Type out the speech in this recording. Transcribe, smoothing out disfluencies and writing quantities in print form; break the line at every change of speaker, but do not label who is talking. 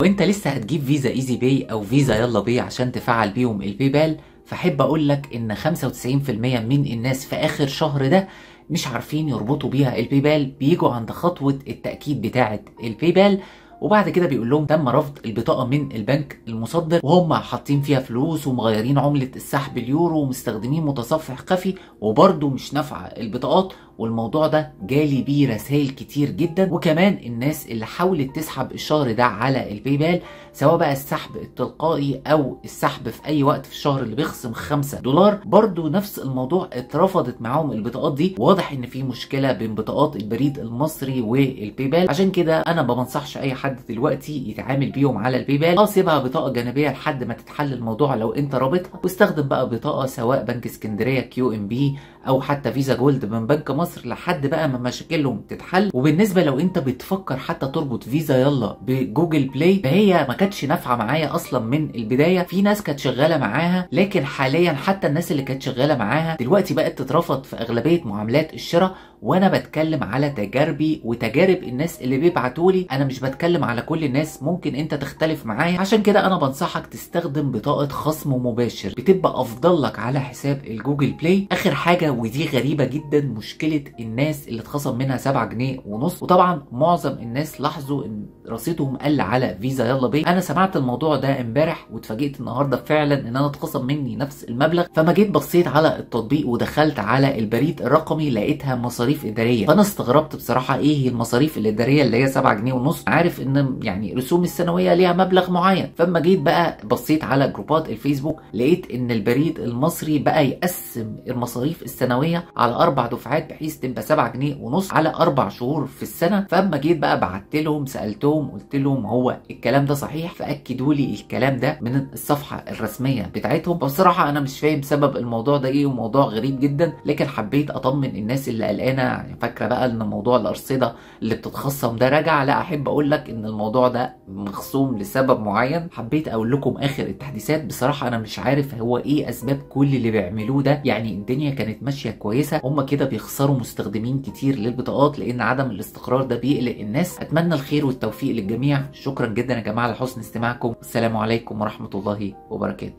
وانت لسه هتجيب فيزا ايزي باي او فيزا يلا باي عشان تفعل بيهم الباي بال، فاحب اقول لك ان 95% من الناس في اخر شهر ده مش عارفين يربطوا بيها الباي بال، بيجوا عند خطوة التأكيد بتاعة الباي بال وبعد كده بيقول لهم تم رفض البطاقه من البنك المصدر، وهم حاطين فيها فلوس ومغيرين عمله السحب اليورو ومستخدمين متصفح خفي وبرده مش نافعه البطاقات. والموضوع ده جالي بيه رسائل كتير جدا، وكمان الناس اللي حاولت تسحب الشهر ده على الباي بال سواء بقى السحب التلقائي او السحب في اي وقت في الشهر اللي بيخصم $5 برضو نفس الموضوع، اترفضت معاهم البطاقات دي. واضح ان في مشكله بين بطاقات البريد المصري والباي بال، عشان كده انا ما بنصحش اي حد دلوقتي يتعامل بيهم على الباي بال. سيبها بطاقه جانبيه لحد ما تتحل الموضوع لو انت رابطها، واستخدم بقى بطاقه سواء بنك اسكندريه QNB او حتى فيزا جولد من بنك مصر لحد بقى ما مشاكلهم تتحل. وبالنسبه لو انت بتفكر حتى تربط فيزا يلا بجوجل بلاي، فهي ما كانتش نافعه معايا اصلا من البدايه. في ناس كانت شغاله معاها، لكن حاليا حتى الناس اللي كانت شغاله معاها دلوقتي بقت تترفض في اغلبيه معاملات الشراء. وانا بتكلم على تجاربي وتجارب الناس اللي بيبعتوا لي، انا مش بتكلم على كل الناس، ممكن انت تختلف معايا. عشان كده انا بنصحك تستخدم بطاقه خصم مباشر، بتبقى افضل لك على حساب الجوجل بلاي. اخر حاجه ودي غريبه جدا، مشكله الناس اللي اتخصم منها 7 جنيه ونص، وطبعا معظم الناس لاحظوا ان رصيدهم قل على فيزا يلا باي. انا سمعت الموضوع ده امبارح واتفاجئت النهارده فعلا ان انا اتخصم مني نفس المبلغ. فما جيت بصيت على التطبيق ودخلت على البريد الرقمي لقيتها مصاريف اداريه، فانا استغربت بصراحه ايه هي المصاريف الاداريه اللي هي 7 جنيه ونص. عارف ان يعني رسوم السنويه ليها مبلغ معين. فلما جيت بقى بصيت على جروبات الفيسبوك لقيت ان البريد المصري بقى يقسم المصاريف السنويه على 4 دفعات بحيث تبقى 7 جنيه ونص على 4 شهور في السنه. فاما جيت بقى بعت لهم سالتهم قلت لهم هو الكلام ده صحيح؟ فاكدوا لي الكلام ده من الصفحه الرسميه بتاعتهم. بصراحه انا مش فاهم سبب الموضوع ده ايه، وموضوع غريب جدا، لكن حبيت اطمن الناس اللي قلقانه يعني فاكره بقى ان موضوع الارصده اللي بتتخصم ده راجع. لا، احب اقول لك ان الموضوع ده مخصوم لسبب معين. حبيت اقول لكم اخر التحديثات. بصراحه انا مش عارف هو ايه اسباب كل اللي بيعملوه ده، يعني الدنيا كانت ماشيه كويسه، هم كده بيخسروا مستخدمين كتير للبطاقات لان عدم الاستقرار ده بيقلق الناس. اتمنى الخير والتوفيق للجميع. شكرا جدا يا جماعه لحسن استماعكم. السلام عليكم ورحمه الله وبركاته.